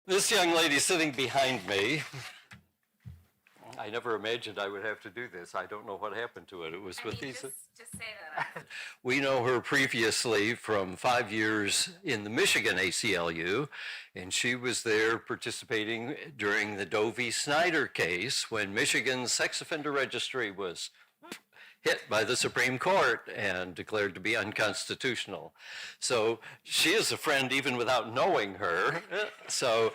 This young lady sitting behind me, I never imagined I would have to do this. I don't know what happened to it. It was with these. Just say that. We know her previously from 5 years in the Michigan ACLU, and she was there participating during the Doe v. Snyder case when Michigan's Sex Offender Registry was hit by the Supreme Court and declared to be unconstitutional. So she is a friend even without knowing her. So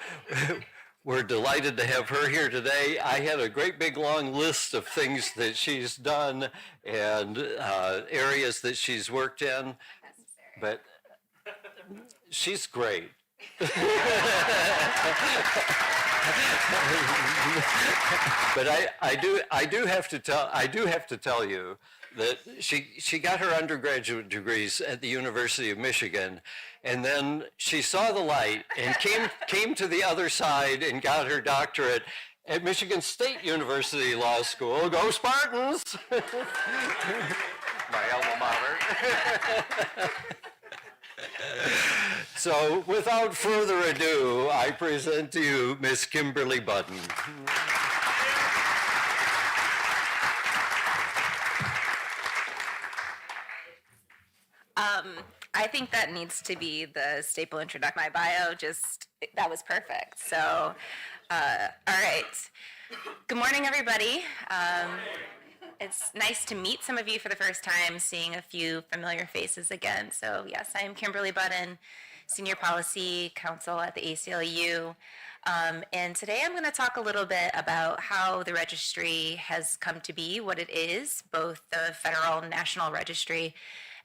we're delighted to have her here today. I had a great big long list of things that she's done and areas that she's worked in, but she's great. But I do have to tell you that she got her undergraduate degrees at the University of Michigan, and then she saw the light and came to the other side and got her doctorate at Michigan State University Law School. Go Spartans! My alma mater. So, without further ado, I present to you Miss Kimberly Buddin. I think that needs to be the staple introduction. My bio, that was perfect. So, all right. Good morning, everybody. It's nice to meet some of you for the first time, seeing a few familiar faces again. So yes, I am Kimberly Buddin, Senior Policy Counsel at the ACLU. And today I'm going to talk a little bit about how the registry has come to be what it is, both the federal national registry,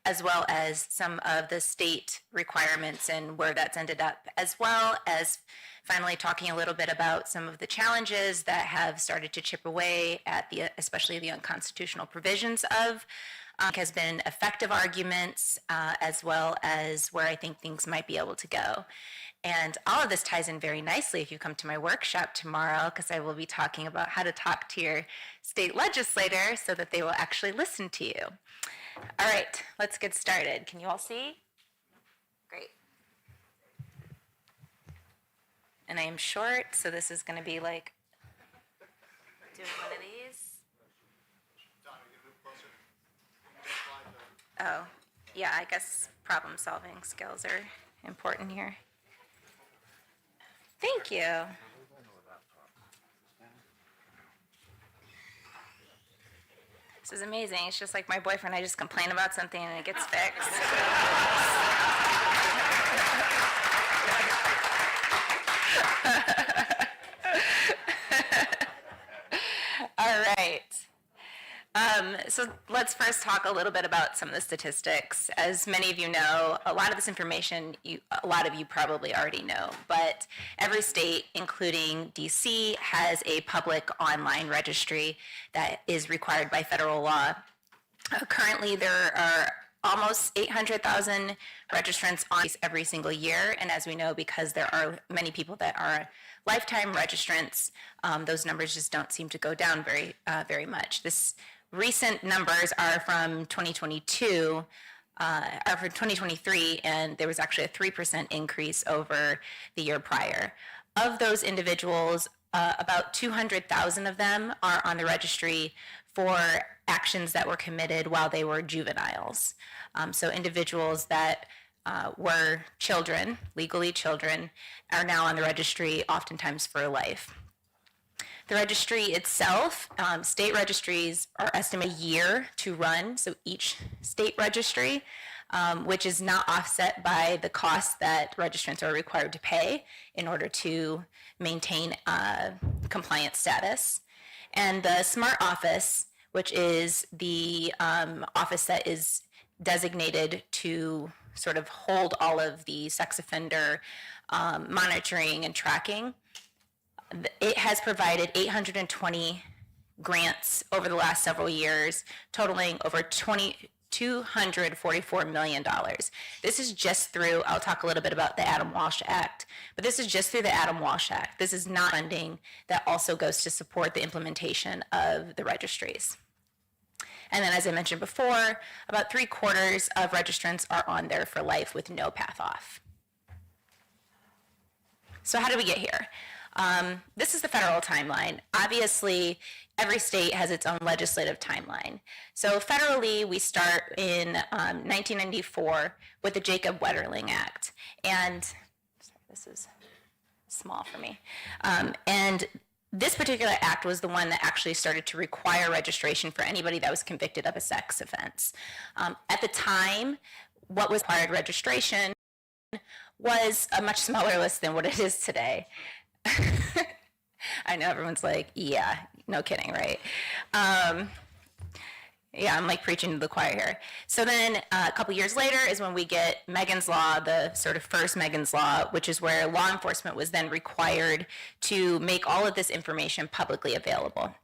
as well as some of the state requirements and where that's ended up, as well as finally talking a little bit about some of the challenges that have started to chip away at especially the unconstitutional provisions of, has been effective arguments, as well as where I think things might be able to go. And all of this ties in very nicely if you come to my workshop tomorrow, because I will be talking about how to talk to your state legislator so that they will actually listen to you. All right, let's get started. Can you all see? Great. And I am short, so this is going to be like doing one of these. Oh, yeah, I guess problem-solving skills are important here. Thank you. This is amazing. It's just like my boyfriend. I just complain about something and it gets fixed. All right. So let's first talk a little bit about some of the statistics. As many of you know, a lot of this information, a lot of you probably already know, but every state, including DC, has a public online registry that is required by federal law. Currently, there are almost 800,000 registrants on every single year, and as we know, because there are many people that are lifetime registrants, those numbers just don't seem to go down very much. This recent numbers are from 2022, are for 2023, and there was actually a 3% increase over the year prior. Of those individuals, about 200,000 of them are on the registry for actions that were committed while they were juveniles. So individuals that were children, legally children, are now on the registry oftentimes for life. The registry itself, state registries are estimated a year to run, so each state registry, which is not offset by the costs that registrants are required to pay in order to maintain compliance status. And the SMART office, which is the office that is designated to sort of hold all of the sex offender monitoring and tracking, it has provided 820 grants over the last several years, totaling over $244 million. This is just through, I'll talk a little bit about the Adam Walsh Act, but this is just through the Adam Walsh Act. This is not funding that also goes to support the implementation of the registries. And then, as I mentioned before, about 3/4 of registrants are on there for life with no path off. So how did we get here? This is the federal timeline. Obviously, every state has its own legislative timeline. So federally, we start in 1994 with the Jacob Wetterling Act. And sorry, this is small for me. And this particular act was the one that actually started to require registration for anybody that was convicted of a sex offense. At the time, what was required registration was a much smaller list than what it is today. I know everyone's like, yeah, no kidding, right? Yeah, I'm like preaching to the choir here. So then a couple years later is when we get Megan's Law, the sort of first Megan's Law, which is where law enforcement was then required to make all of this information publicly available.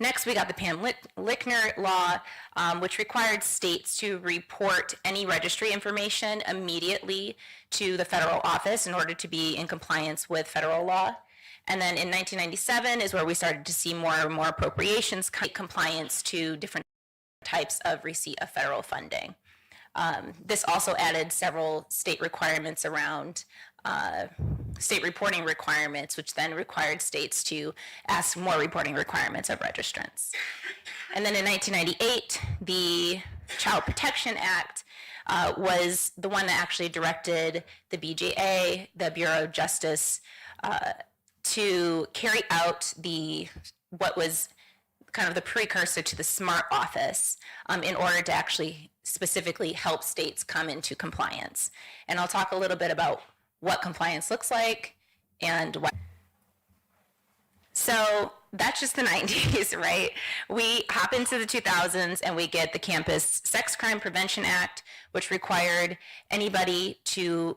Next, we got the Pam Lickner Law, which required states to report any registry information immediately to the federal office in order to be in compliance with federal law. And then in 1997 is where we started to see more and more appropriations compliance to different types of receipt of federal funding. This also added several state requirements around state reporting requirements, which then required states to ask more reporting requirements of registrants. And then in 1998, the Child Protection Act was the one that actually directed the BJA, the Bureau of Justice, to carry out what was kind of the precursor to the SMART office in order to actually specifically help states come into compliance. And I'll talk a little bit about what compliance looks like and what. So that's just the 90s, right? We hop into the 2000s and we get the Campus Sex Crime Prevention Act, which required anybody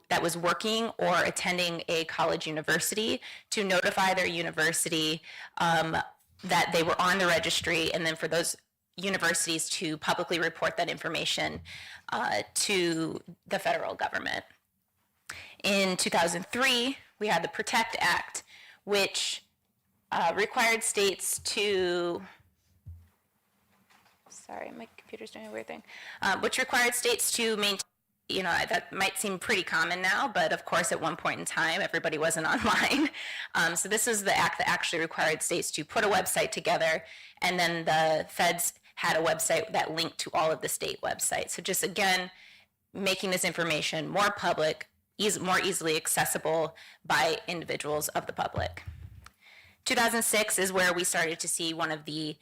that was working or attending a college university to notify their university that they were on the registry, and then for those universities to publicly report that information to the federal government. In 2003, we had the PROTECT Act, which required states to, sorry, my computer's doing a weird thing, which required states to maintain, that might seem pretty common now, but of course at one point in time, everybody wasn't online. So this is the act that actually required states to put a website together, and then the feds had a website that linked to all of the state websites. So just again, making this information more public, more easily accessible by individuals of the public. 2006 is where we started to see one of the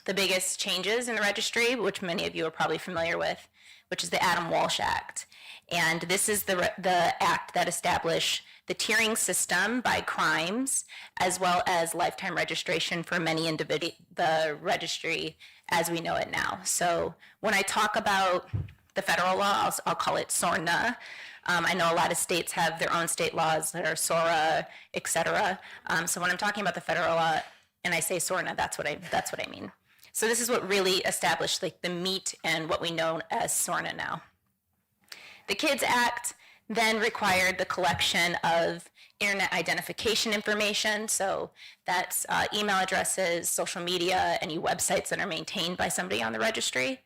biggest changes in the registry, which many of you are probably familiar with, which is the Adam Walsh Act. And this is the act that established the tiering system by crimes, as well as lifetime registration for many individuals, the registry as we know it now. So when I talk about the federal law, I'll call it SORNA. I know a lot of states have their own state laws that are SORA, et cetera. So when I'm talking about the federal law and I say SORNA, that's what I mean. So this is what really established like the meat and what we know as SORNA now. The KIDS Act then required the collection of internet identification information. So that's email addresses, social media, any websites that are maintained by somebody on the registry.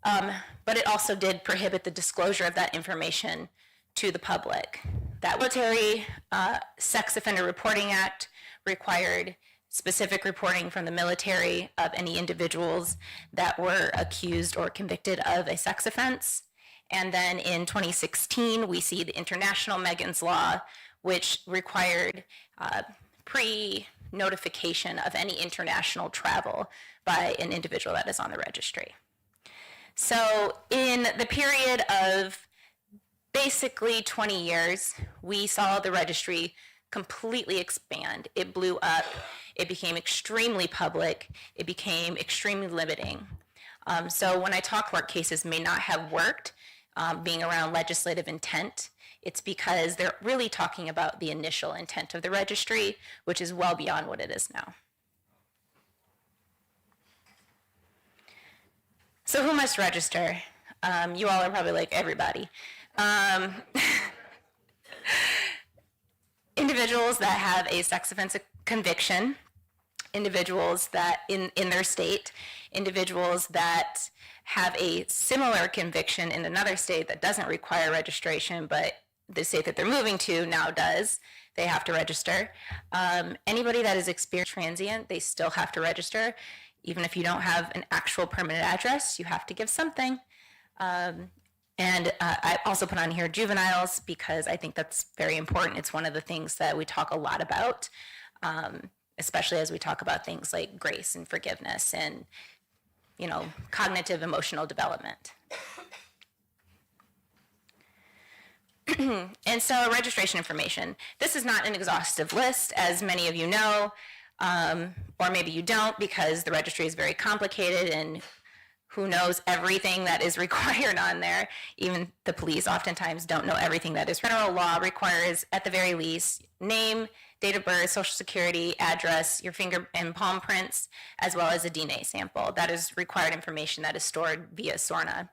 But it also did prohibit the disclosure of that information to the public. That military Sex Offender Reporting Act required specific reporting from the military of any individuals that were accused or convicted of a sex offense. And then in 2016, we see the International Megan's Law, which required pre-notification of any international travel by an individual that is on the registry. So in the period of basically 20 years, we saw the registry completely expand. It blew up. It became extremely public. It became extremely limiting. So when I talk court cases may not have worked, being around legislative intent, it's because they're really talking about the initial intent of the registry, which is well beyond what it is now. So who must register? You all are probably like, everybody. Individuals that have a sex offense conviction, individuals that in their state, individuals that have a similar conviction in another state that doesn't require registration but the state that they're moving to now does. They have to register. Anybody that is experienced transient, they still have to register. Even if you don't have an actual permanent address, you have to give something. And I also put on here juveniles because I think that's very important. It's one of the things that we talk a lot about, especially as we talk about things like grace and forgiveness and, you know, cognitive emotional development. And so registration information. This is not an exhaustive list, as many of you know, or maybe you don't, because the registry is very complicated and who knows everything that is required on there. Even the police oftentimes don't know everything that is. Federal law requires, at the very least, name, date of birth, social security, address, your finger and palm prints, as well as a DNA sample. That is required information that is stored via SORNA.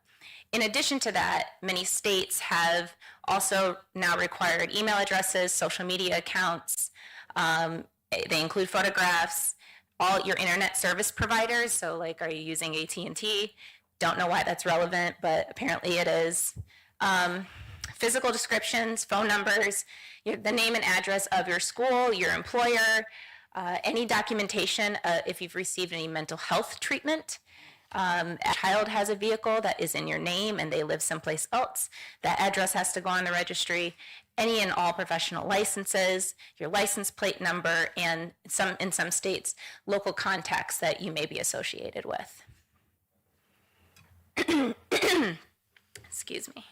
In addition to that, many states have also now required email addresses, social media accounts. They include photographs, all your internet service providers. So like, are you using AT&T? Don't know why that's relevant, but apparently it is. Physical descriptions, phone numbers, the name and address of your school, your employer, any documentation if you've received any mental health treatment. A child has a vehicle that is in your name and they live someplace else, that address has to go on the registry. Any and all professional licenses, your license plate number, and in some states, local contacts that you may be associated with. Excuse me.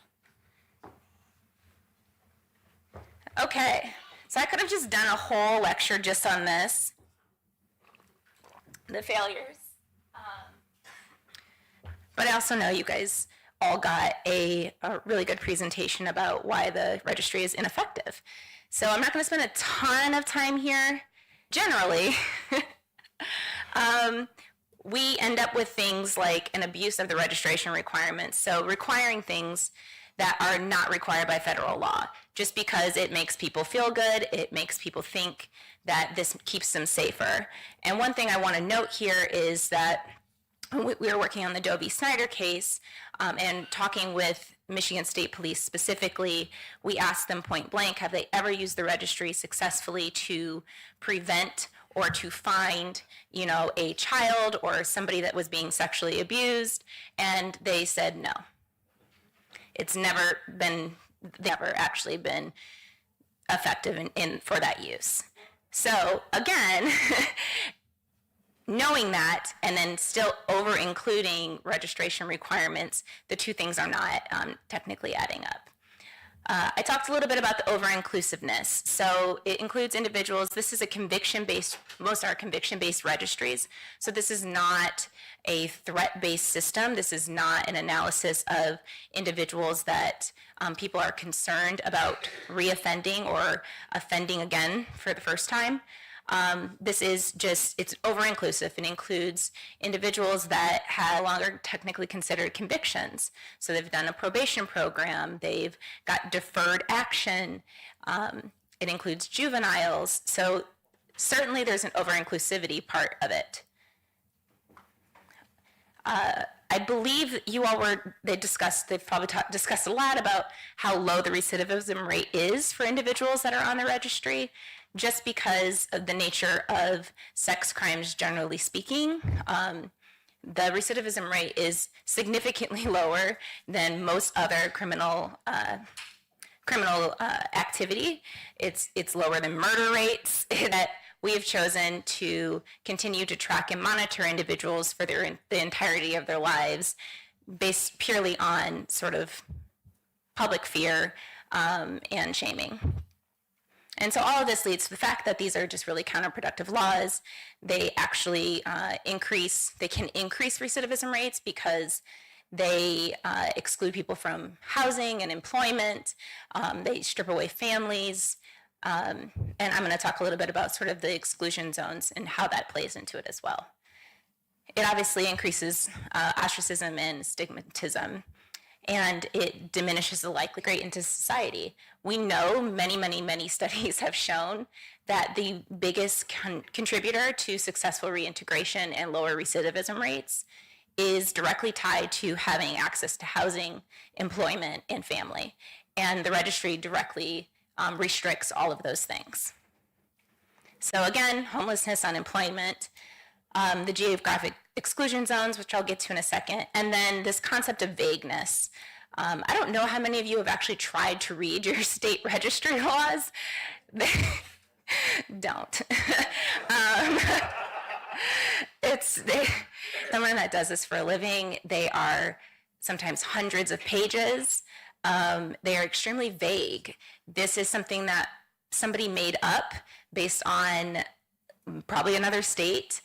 Okay, so I could have just done a whole lecture just on this, the failures. But I also know you guys all got a really good presentation about why the registry is ineffective. So I'm not going to spend a ton of time here. Generally, we end up with things like an abuse of the registration requirements. So requiring things that are not required by federal law, just because it makes people feel good, it makes people think that this keeps them safer. And one thing I want to note here is that we were working on the Doe v. Snyder case and talking with Michigan State Police specifically. We asked them point blank, have they ever used the registry successfully to prevent or to find, you know, a child or somebody that was being sexually abused? And they said no. It's never actually been effective for that use. So again, knowing that and then still over-including registration requirements, the two things are not technically adding up. I talked a little bit about the over-inclusiveness. So it includes individuals. This is a conviction-based, most are conviction-based registries. So this is not a threat-based system. This is not an analysis of individuals that people are concerned about reoffending or offending again for the first time. This is just, it's over-inclusive. It includes individuals that have no longer technically considered convictions. So they've done a probation program, they've got deferred action, it includes juveniles. So certainly there's an over-inclusivity part of it. I believe you all they've probably discussed a lot about how low the recidivism rate is for individuals that are on the registry, just because of the nature of sex crimes, generally speaking. The recidivism rate is significantly lower than most other criminal activity. It's lower than murder rates. That we have chosen to continue to track and monitor individuals for the entirety of their lives, based purely on sort of public fear and shaming. And so all of this leads to the fact that these are just really counterproductive laws. They actually can increase recidivism rates because they exclude people from housing and employment. They strip away families. And I'm going to talk a little bit about sort of the exclusion zones and how that plays into it as well. It obviously increases ostracism and stigmatism, and it diminishes the likelihood into society. We know many studies have shown that the biggest contributor to successful reintegration and lower recidivism rates is directly tied to having access to housing, employment, and family. and the registry directly restricts all of those things. So again, homelessness, unemployment, the geographic exclusion zones, which I'll get to in a second, and then this concept of vagueness. I don't know how many of you have actually tried to read your state registry laws. Don't. Someone that does this for a living, they are sometimes hundreds of pages. They are extremely vague. This is something that somebody made up based on probably another state.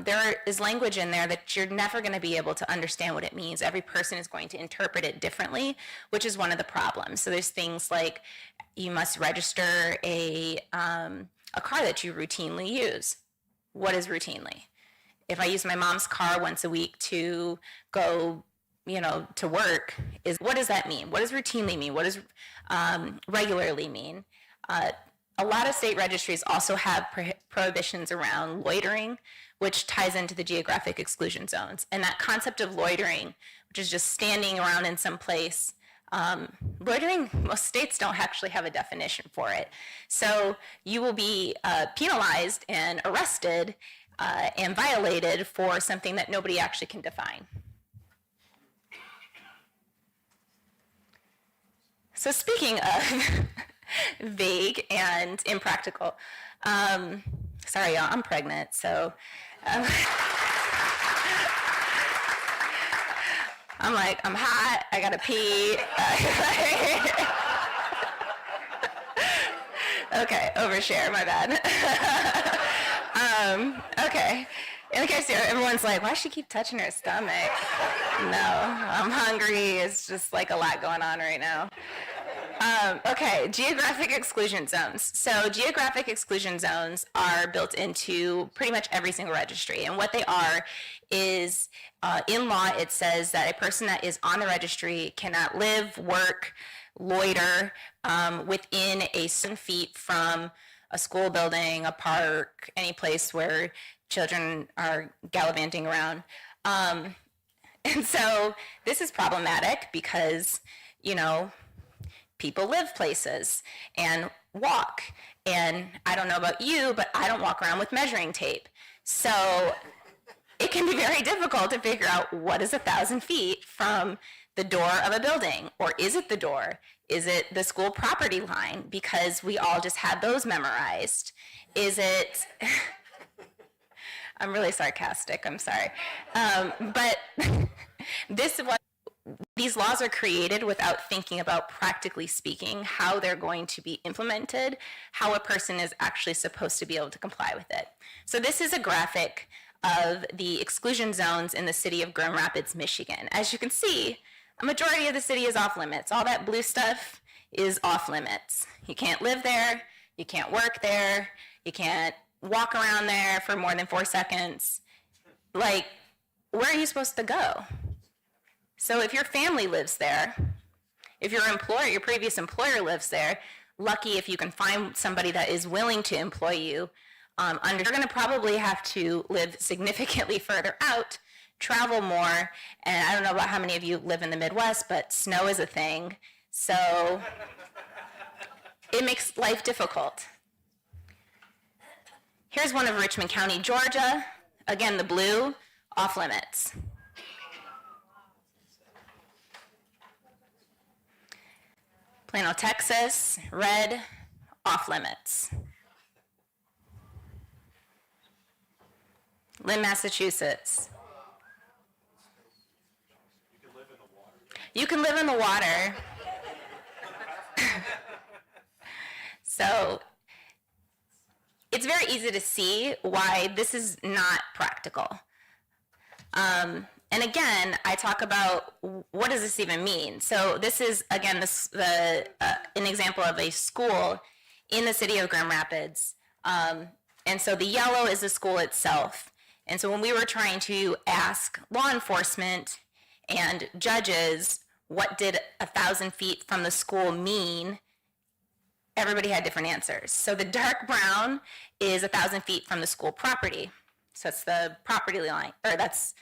There is language in there that you're never going to be able to understand what it means. Every person is going to interpret it differently, which is one of the problems. So there's things like you must register a car that you routinely use. What is routinely? If I use my mom's car once a week to go, to work, what does that mean? What does routinely mean? What does regularly mean? A lot of state registries also have prohibitions around loitering, which ties into the geographic exclusion zones. And that concept of loitering, which is just standing around in some place, loitering, most states don't actually have a definition for it. So you will be penalized and arrested and violated for something that nobody actually can define. So speaking of vague and impractical, sorry y'all, I'm pregnant, so I'm like, I'm hot, I gotta pee. Okay, overshare, my bad. Okay, in case everyone's like, why does she keep touching her stomach? No, I'm hungry, it's just like a lot going on right now. Okay, geographic exclusion zones. So geographic exclusion zones are built into pretty much every single registry. And what they are is, in law, it says that a person that is on the registry cannot live, work, loiter within a certain feet from a school building, a park, any place where children are gallivanting around. And so this is problematic because, people live places and walk. And I don't know about you, but I don't walk around with measuring tape. So it can be very difficult to figure out what is 1,000 feet from the door of a building, or is it the door? Is it the school property line? Because we all just had those memorized. Is it, I'm really sarcastic, I'm sorry. But these laws are created without thinking about, practically speaking, how they're going to be implemented, how a person is actually supposed to be able to comply with it. So this is a graphic of the exclusion zones in the city of Grand Rapids, Michigan. As you can see, a majority of the city is off limits. All that blue stuff is off limits. You can't live there, you can't work there, you can't walk around there for more than 4 seconds. Like, where are you supposed to go? So if your family lives there, if your employer, your previous employer lives there, lucky if you can find somebody that is willing to employ you, you're going to probably have to live significantly further out, travel more, and I don't know about how many of you live in the Midwest, but snow is a thing, so it makes life difficult. Here's one of Richmond County, Georgia. Again, the blue, off limits. Plano, Texas, red, off limits. Lynn, Massachusetts. You can live in the water. So it's very easy to see why this is not practical. And again, I talk about what does this even mean? So this is, again, an example of a school in the city of Grand Rapids. And so the yellow is the school itself. And so when we were trying to ask law enforcement and judges, what did 1,000 feet from the school mean? Everybody had different answers. So the dark brown is 1,000 feet from the school property. So it's the property line, or that's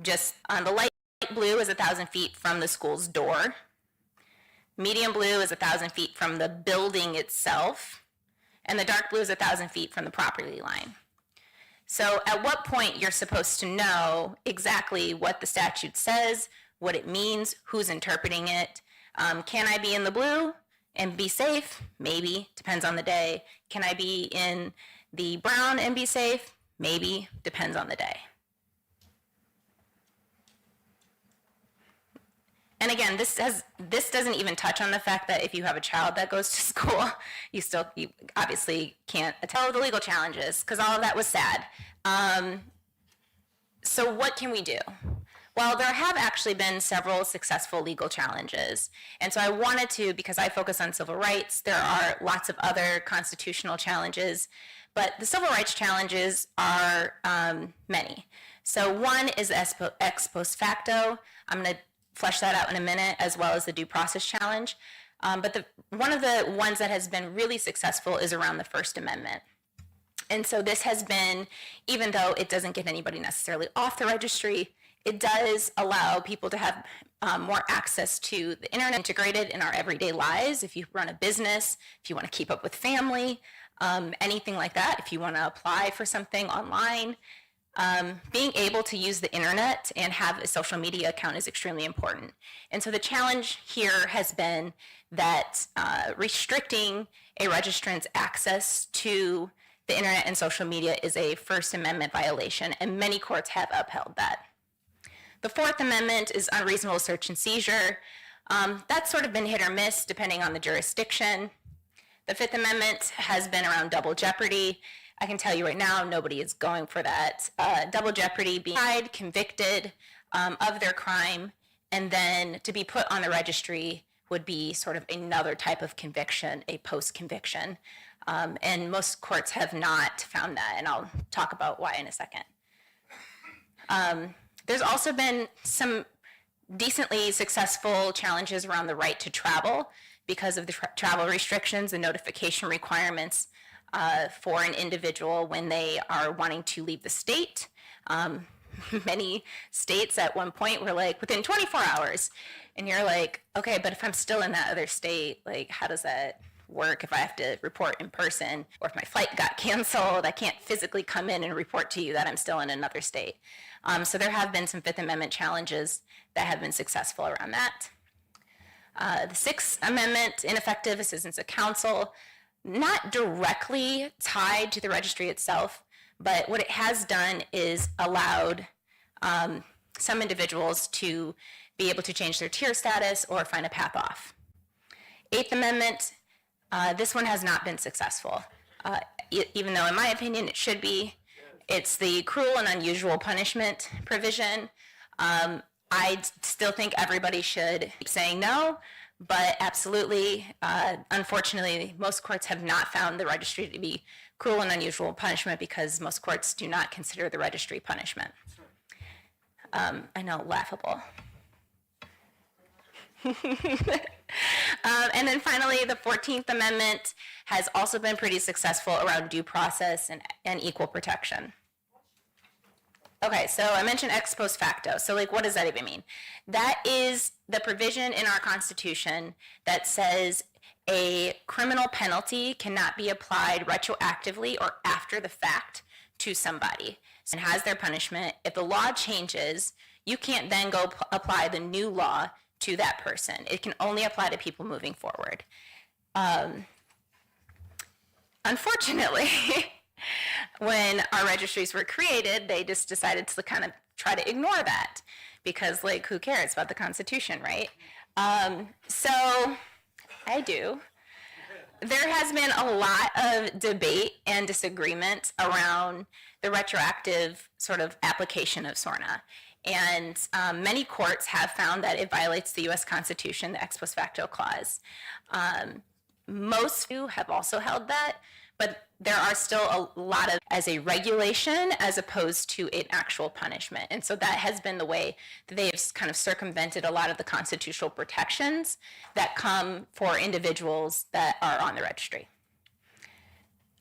just the light blue is 1,000 feet from the school's door. Medium blue is 1,000 feet from the building itself, and the dark blue is 1,000 feet from the property line. So at what point you're supposed to know exactly what the statute says, what it means, who's interpreting it. Can I be in the blue and be safe? Maybe, depends on the day. Can I be in the brown and be safe? Maybe, depends on the day. And again, this doesn't even touch on the fact that if you have a child that goes to school, you obviously can't tell the legal challenges, because all of that was sad. So what can we do? Well, there have actually been several successful legal challenges. And so I wanted to, because I focus on civil rights, there are lots of other constitutional challenges, but the civil rights challenges are many. So one is ex post facto. I'm going to flesh that out in a minute, as well as the due process challenge. But one of the ones that has been really successful is around the First Amendment. And so this has been, even though it doesn't get anybody necessarily off the registry, it does allow people to have more access to the internet integrated in our everyday lives. If you run a business, if you want to keep up with family, anything like that, if you want to apply for something online, being able to use the internet and have a social media account is extremely important. And so the challenge here has been that restricting a registrant's access to the internet and social media is a First Amendment violation, and many courts have upheld that. The Fourth Amendment is unreasonable search and seizure. That's sort of been hit or miss depending on the jurisdiction. The Fifth Amendment has been around double jeopardy. I can tell you right now, nobody is going for that. Double jeopardy, being tried, convicted of their crime, and then to be put on the registry would be sort of another type of conviction, a post-conviction. And most courts have not found that, and I'll talk about why in a second. There's also been some decently successful challenges around the right to travel because of the travel restrictions and notification requirements for an individual when they are wanting to leave the state. Many states at one point were like, within 24 hours. And you're like, okay, but if I'm still in that other state, like, how does that work if I have to report in person? Or if my flight got canceled, I can't physically come in and report to you that I'm still in another state. So there have been some Fifth Amendment challenges that have been successful around that. The Sixth Amendment, ineffective assistance of counsel, not directly tied to the registry itself, but what it has done is allowed some individuals to be able to change their tier status or find a path off. Eighth Amendment, this one has not been successful, even though in my opinion it should be. It's the cruel and unusual punishment provision. I still think everybody should keep saying no, but absolutely, unfortunately, most courts have not found the registry to be cruel and unusual punishment because most courts do not consider the registry punishment. I know, laughable. And then finally, the 14th Amendment has also been pretty successful around due process and equal protection. Okay, so I mentioned ex post facto. So like, what does that even mean? That is the provision in our Constitution that says a criminal penalty cannot be applied retroactively or after the fact to somebody and has their punishment. If the law changes, you can't then go apply the new law to that person. It can only apply to people moving forward. Unfortunately, when our registries were created, they just decided to kind of try to ignore that because, like, who cares about the Constitution, right? So I do. There has been a lot of debate and disagreement around the retroactive sort of application of SORNA. And many courts have found that it violates the U.S. Constitution, the ex post facto clause. Most have also held that, but there are still a lot of as a regulation as opposed to an actual punishment. And so that has been the way that they've kind of circumvented a lot of the constitutional protections that come for individuals that are on the registry.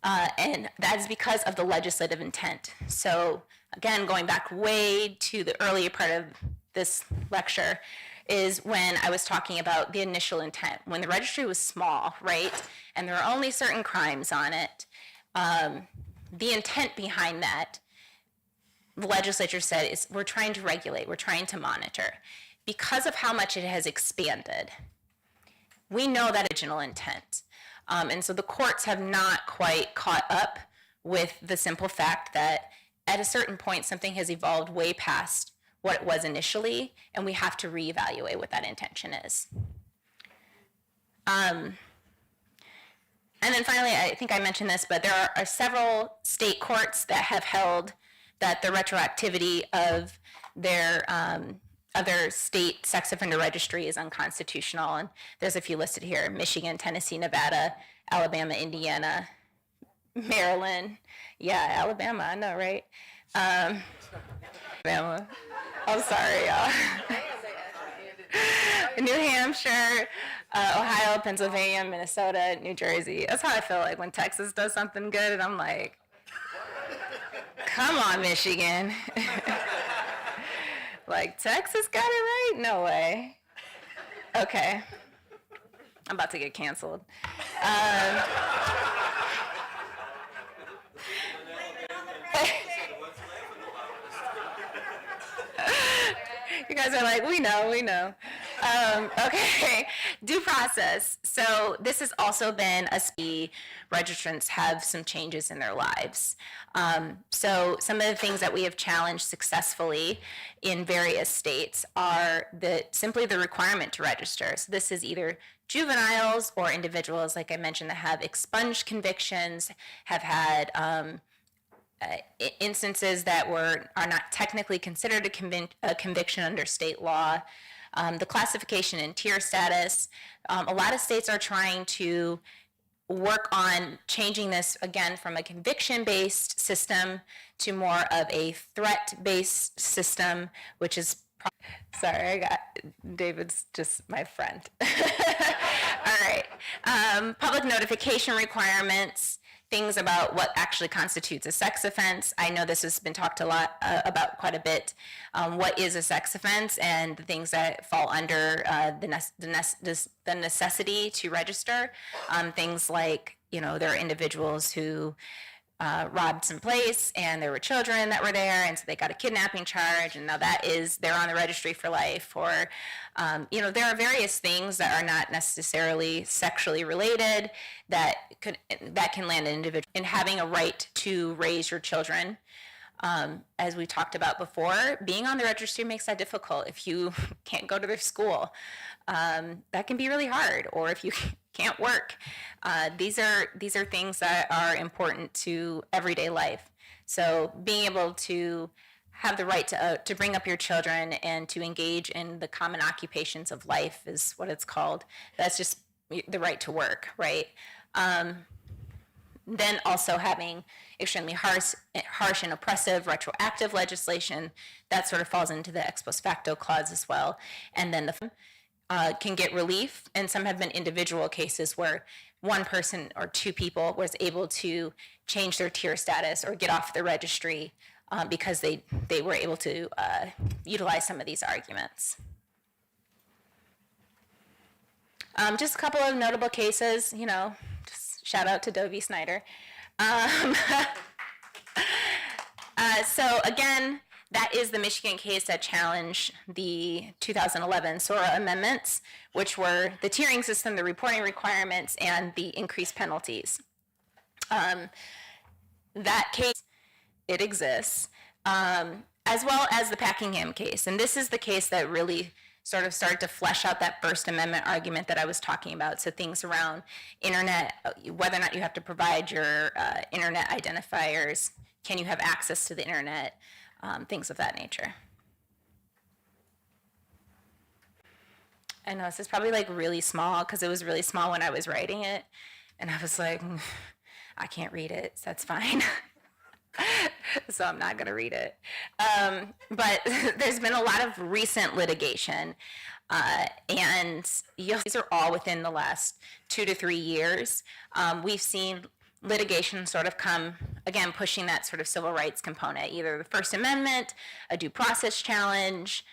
And that is because of the legislative intent. So again, going back way to the earlier part of this lecture, is when I was talking about the initial intent. When the registry was small, right, and there were only certain crimes on it, the intent behind that, the legislature said, is we're trying to regulate, we're trying to monitor. Because of how much it has expanded, we know that original intent. And so the courts have not quite caught up with the simple fact that at a certain point, something has evolved way past what it was initially, and we have to reevaluate what that intention is. And then finally, I think I mentioned this, but there are several state courts that have held that the retroactivity of their other state sex offender registry is unconstitutional. And there's a few listed here: Michigan, Tennessee, Nevada, Alabama, Indiana, Maryland. Yeah, Alabama, I know, right? Alabama. I'm sorry, y'all. New Hampshire, Ohio, Pennsylvania, Minnesota, New Jersey. That's how I feel like when Texas does something good, and I'm like, come on, Michigan. Like, Texas got it right? No way. Okay. I'm about to get canceled. You guys are like, we know. Okay, due process. So this has also been registrants have some changes in their lives. So some of the things that we have challenged successfully in various states are simply the requirement to register. So this is either juveniles or individuals, like I mentioned, that have expunged convictions, have had instances that are not technically considered a conviction under state law. The classification and tier status. A lot of states are trying to work on changing this, again, from a conviction-based system to more of a threat-based system, which is, sorry, David's just my friend. All right. Public notification requirements, things about what actually constitutes a sex offense. I know this has been talked a lot about quite a bit. What is a sex offense and the things that fall under the necessity to register. Things like, there are individuals who robbed some place and there were children that were there, and so they got a kidnapping charge, and now they're on the registry for life. Or there are various things that are not necessarily sexually related that can land an individual in having a right to raise your children. As we talked about before, being on the registry makes that difficult. If you can't go to their school, that can be really hard. Or if you can't work, these are things that are important to everyday life. So being able to have the right to bring up your children and to engage in the common occupations of life is what it's called. That's just the right to work, right? Then also having extremely harsh and oppressive retroactive legislation that sort of falls into the ex post facto clause as well. And then can get relief, and some have been individual cases where one person or two people was able to change their tier status or get off the registry because they were able to utilize some of these arguments. Just a couple of notable cases, just shout out to Doe v. Snyder. So again, that is the Michigan case that challenged the 2011 SORNA amendments, which were the tiering system, the reporting requirements, and the increased penalties. That case, it exists, as well as the Packingham case. And this is the case that really sort of started to flesh out that First Amendment argument that I was talking about. So things around internet, whether or not you have to provide your internet identifiers, can you have access to the internet, things of that nature. I know this is probably like really small because it was really small when I was writing it. And I was like, I can't read it, so that's fine. So I'm not going to read it. But there's been a lot of recent litigation. And these are all within the last 2 to 3 years. We've seen litigation sort of come, again, pushing that sort of civil rights component, either the First Amendment, a due process challenge,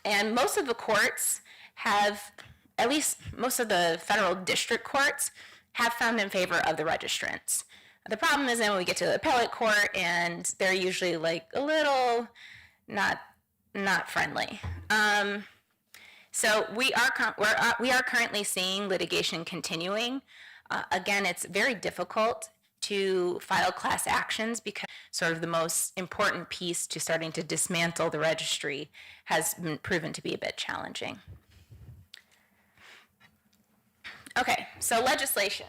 And most of the courts have, at least most of the federal district courts, have found in favor of the registrants. The problem is then when we get to the appellate court, and they're usually like a little not friendly. So we are currently seeing litigation continuing. Again, it's very difficult to file class actions because sort of the most important piece to starting to dismantle the registry has been proven to be a bit challenging. Okay, so legislation.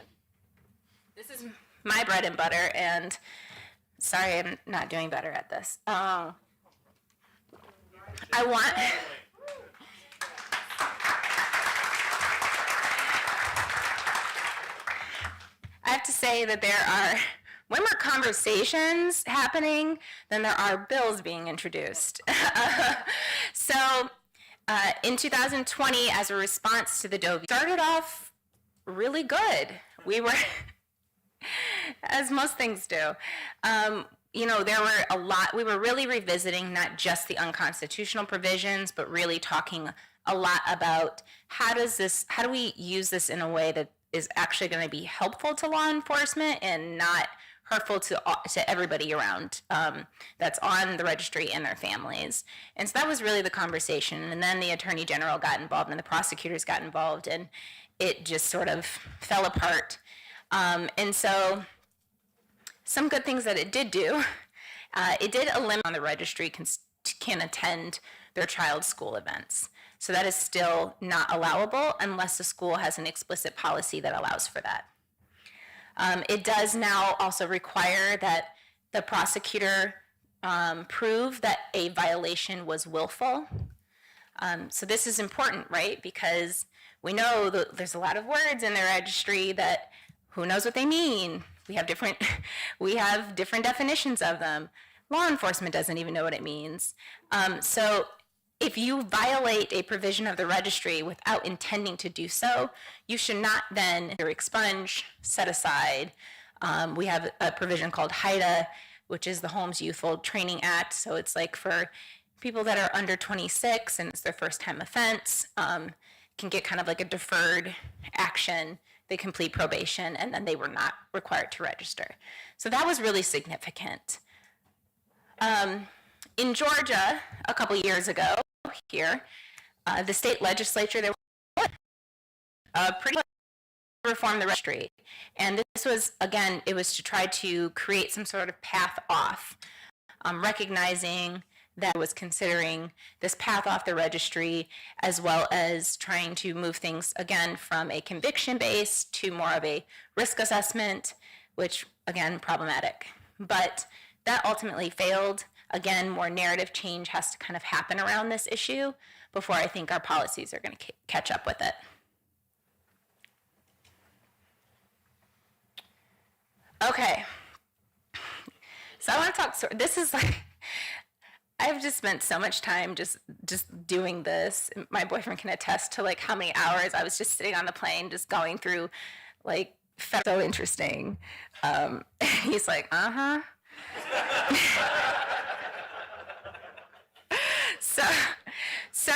This is my bread and butter, and sorry I'm not doing better at this. I have to say that there are way more conversations happening than there are bills being introduced. So in 2020, as a response to the Dovey, started off really good. We were, as most things do, you know, there were we were really revisiting not just the unconstitutional provisions, but really talking a lot about how do we use this in a way that is actually going to be helpful to law enforcement and not hurtful to everybody around that's on the registry and their families. And so that was really the conversation. And then the Attorney General got involved and the prosecutors got involved, and it just sort of fell apart. And so some good things that it did do, it did eliminate on the registry can attend their child's school events. So that is still not allowable unless the school has an explicit policy that allows for that. It does now also require that the prosecutor prove that a violation was willful. So this is important, right? Because we know that there's a lot of words in the registry that who knows what they mean. We have different definitions of them. Law enforcement doesn't even know what it means. So if you violate a provision of the registry without intending to do so, you should not then expunge, set aside. We have a provision called HIDA, which is the Holmes Youthful Training Act. So it's like for people that are under 26 and it's their first time offense, can get kind of like a deferred action. They complete probation and then they were not required to register. So that was really significant. In Georgia, a couple years ago, here, the state legislature, they were pretty much reform the registry. And this was, again, it was to try to create some sort of path off, recognizing that it was considering this path off the registry, as well as trying to move things, again, from a conviction base to more of a risk assessment, which, again, problematic. But that ultimately failed. Again, more narrative change has to kind of happen around this issue before I think our policies are going to catch up with it. Okay. So I want to talk, this is like, I've just spent so much time just doing this. My boyfriend can attest to like how many hours I was just sitting on the plane just going through like, so interesting. He's like, uh-huh. So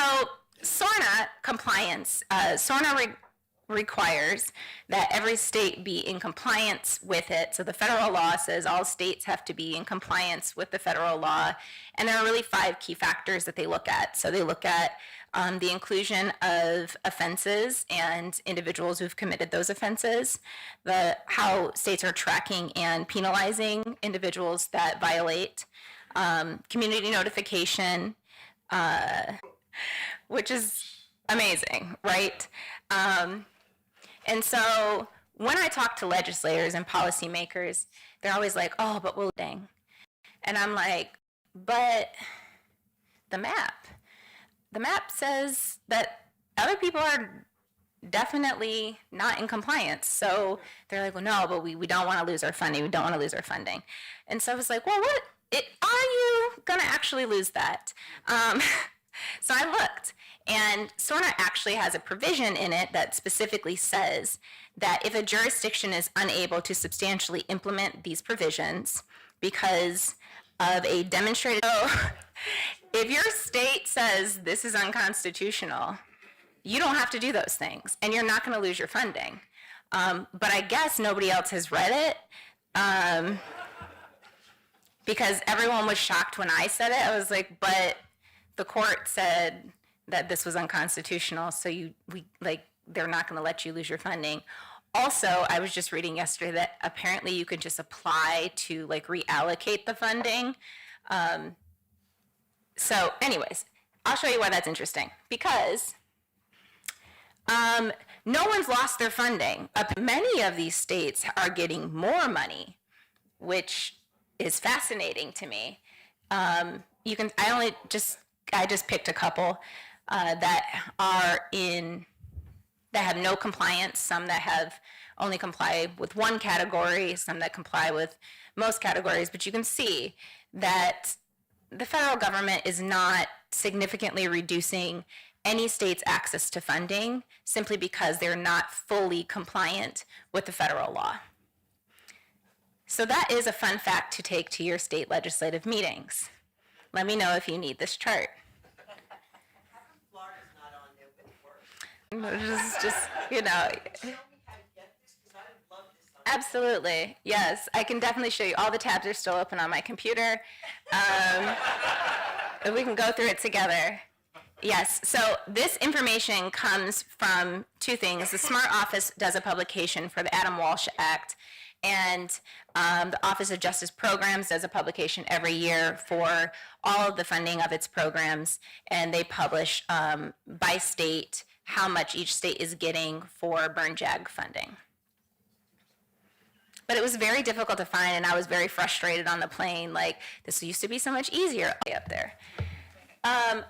SORNA compliance, SORNA requires that every state be in compliance with it. So the federal law says all states have to be in compliance with the federal law. And there are really 5 key factors that they look at. So they look at the inclusion of offenses and individuals who've committed those offenses, how states are tracking and penalizing individuals that violate, community notification, which is amazing, right? And so when I talk to legislators and policymakers, they're always like, oh, but we'll dang. And I'm like, but the map says that other people are definitely not in compliance. So they're like, well, no, but we don't want to lose our funding. We don't want to lose our funding. And so I was like, well, are you going to actually lose that? So I looked, and SORNA actually has a provision in it that specifically says that if a jurisdiction is unable to substantially implement these provisions because of a demonstrated, if your state says this is unconstitutional, you don't have to do those things, and you're not going to lose your funding. But I guess nobody else has read it, because everyone was shocked when I said it. I was like, but the court said that this was unconstitutional, so they're not going to let you lose your funding. Also, I was just reading yesterday that apparently you could just apply to reallocate the funding. So anyways, I'll show you why that's interesting. Because no one's lost their funding. Many of these states are getting more money, which is fascinating to me. I just picked a couple that have no compliance, some that have only comply with one category, some that comply with most categories, but you can see that the federal government is not significantly reducing any state's access to funding simply because they're not fully compliant with the federal law. So that is a fun fact to take to your state legislative meetings. Let me know if you need this chart. Florida's not on there with work. Just Tell me how to get this, because I would love this. absolutely. Yes, I can definitely show you. All the tabs are still open on my computer. We can go through it together. Yes, so this information comes from two things. The Smart Office does a publication for the Adam Walsh Act, and the Office of Justice Programs does a publication every year for all of the funding of its programs, and they publish by state how much each state is getting for burn jag funding. But it was very difficult to find, and I was very frustrated on the plane, this used to be so much easier up there.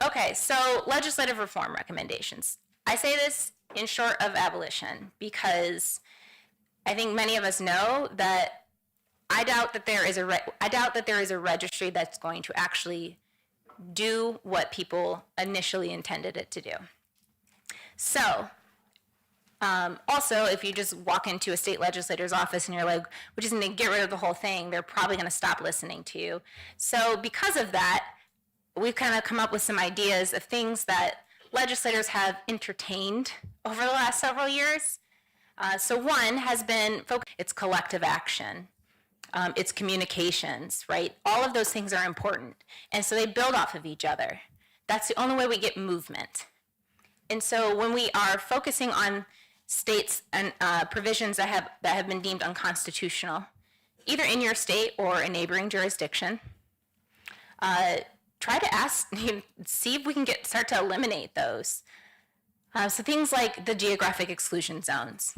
Okay, so legislative reform recommendations. I say this in short of abolition because I think many of us know that I doubt that there is a registry that's going to actually do what people initially intended it to do. So, also, if you just walk into a state legislator's office and you're like, we're just going to get rid of the whole thing, they're probably going to stop listening to you. So because of that, we've kind of come up with some ideas of things that legislators have entertained over the last several years. So one has been, it's collective action. It's communications, right? All of those things are important. And so they build off of each other. That's the only way we get movement. And so when we are focusing on states and provisions that have been deemed unconstitutional, either in your state or a neighboring jurisdiction, try to see if we can start to eliminate those. So things like the geographic exclusion zones.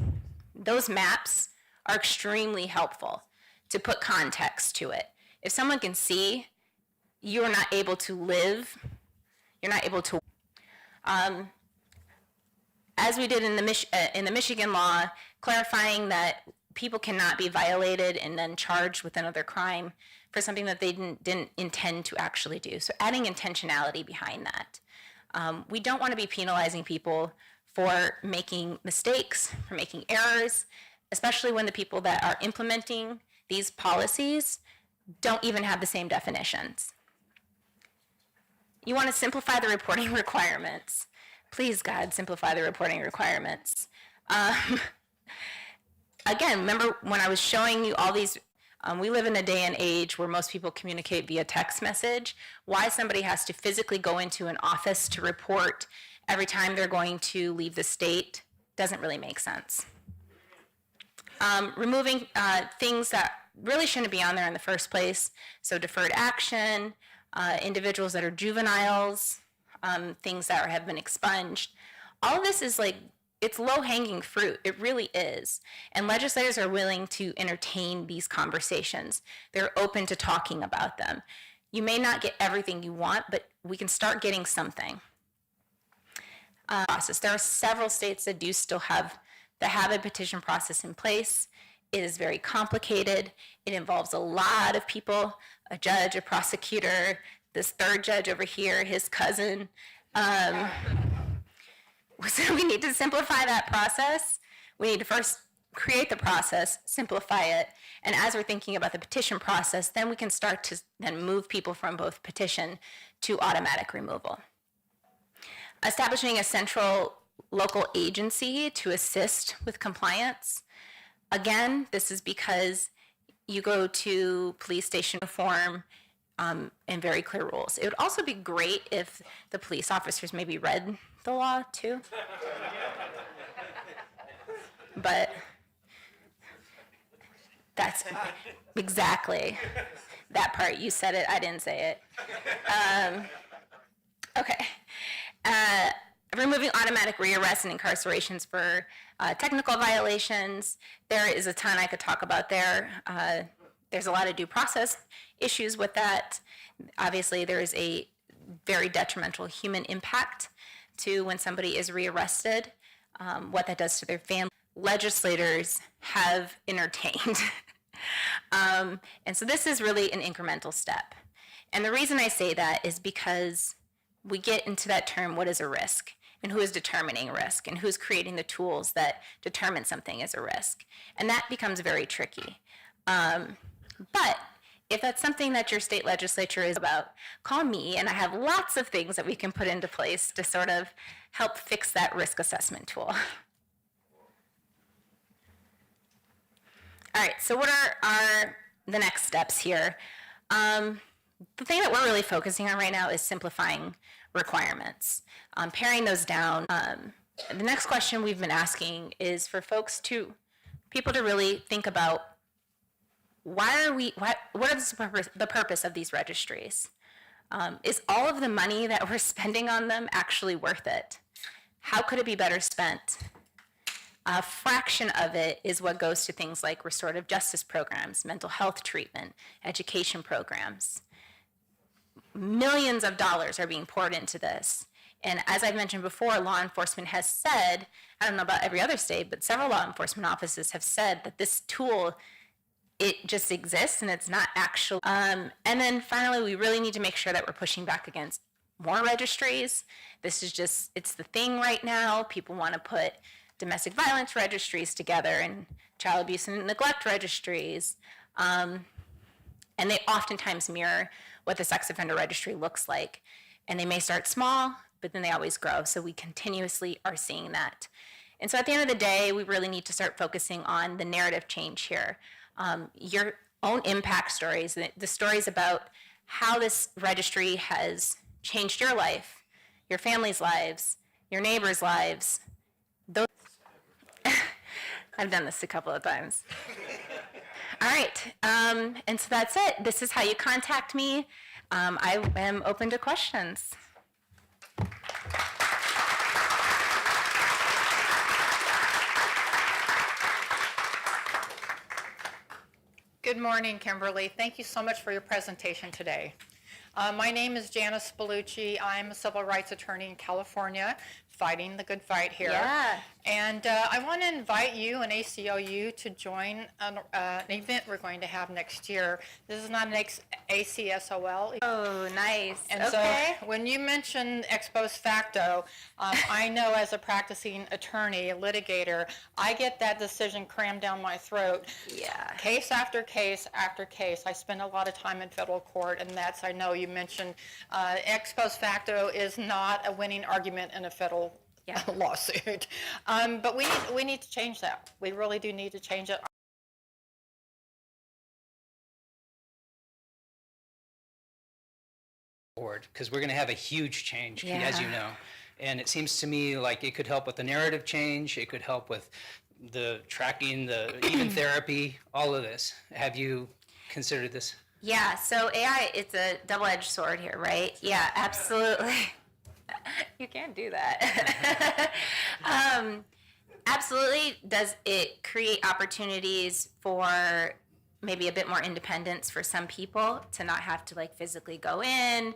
Those maps are extremely helpful to put context to it. If someone can see you're not able to live, you're not able to, as we did in the Michigan law, clarifying that people cannot be violated and then charged with another crime for something that they didn't intend to actually do. So adding intentionality behind that. We don't want to be penalizing people for making mistakes, for making errors, especially when the people that are implementing these policies don't even have the same definitions. You want to simplify the reporting requirements. Please, God, simplify the reporting requirements. Again, remember when I was showing you all these, we live in a day and age where most people communicate via text message. Why somebody has to physically go into an office to report every time they're going to leave the state doesn't really make sense. Removing things that really shouldn't be on there in the first place. So deferred action, individuals that are juveniles, things that have been expunged. All of this is it's low-hanging fruit. It really is. And legislators are willing to entertain these conversations. They're open to talking about them. You may not get everything you want, but we can start getting something. There are several states that do still have a petition process in place. It is very complicated. It involves a lot of people, a judge, a prosecutor, this third judge over here, his cousin. So we need to simplify that process. We need to first create the process, simplify it, and as we're thinking about the petition process, then we can start to then move people from both petition to automatic removal. Establishing a central local agency to assist with compliance. Again, this is because you go to police station form and very clear rules. It would also be great if the police officers maybe read the law too. But that's exactly that part. You said it, I didn't say it. Okay. Removing automatic rearrests and incarcerations for technical violations. There is a ton I could talk about there. There's a lot of due process issues with that. Obviously, there is a very detrimental human impact to when somebody is rearrested, what that does to their family. Legislators have entertained. And so this is really an incremental step. And the reason I say that is because we get into that term, what is a risk? And who is determining risk? And who's creating the tools that determine something is a risk? And that becomes very tricky. But if that's something that your state legislature is about, call me, and I have lots of things that we can put into place to sort of help fix that risk assessment tool. All right, so what are the next steps here? The thing that we're really focusing on right now is simplifying requirements, paring those down. The next question we've been asking is for people to really think about what is the purpose of these registries? Is all of the money that we're spending on them actually worth it? How could it be better spent? A fraction of it is what goes to things like restorative justice programs, mental health treatment, education programs. Millions of dollars are being poured into this. And as I've mentioned before, law enforcement has said, I don't know about every other state, but several law enforcement offices have said that this tool, it just exists and it's not actual. And then finally, we really need to make sure that we're pushing back against more registries. This is just, it's the thing right now. People want to put domestic violence registries together and child abuse and neglect registries. And they oftentimes mirror what the sex offender registry looks like. And they may start small, but then they always grow. So we continuously are seeing that. And so at the end of the day, we really need to start focusing on the narrative change here. Your own impact stories, the stories about how this registry has changed your life, your family's lives, your neighbors' lives. Those I've done this a couple of times. All right, and so that's it. This is how you contact me. I am open to questions. Good morning, Kimberly. Thank you so much for your presentation today. My name is Janice Spellucci. I'm a civil rights attorney in California, fighting the good fight here. Yeah. And I want to invite you and ACLU to join an event we're going to have next year. This is not an ACSOL. Oh, nice. And okay. so when you mention ex post facto, I know as a practicing attorney, a litigator, I get that decision crammed down my throat. Yeah. Case after case after case. I spend a lot of time in federal court, and that's, I know you mentioned, ex post facto is not a winning argument in a federal lawsuit. But we need to change that. We really do need to change it. Because we're going to have a huge change, as you know. And it seems to me like it could help with the narrative change. It could help with the tracking, the even therapy, all of this. Have you considered this? Yeah, so AI, it's a double-edged sword here, right? Yeah, absolutely. You can't do that. Absolutely. Does it create opportunities for maybe a bit more independence for some people to not have to like physically go in,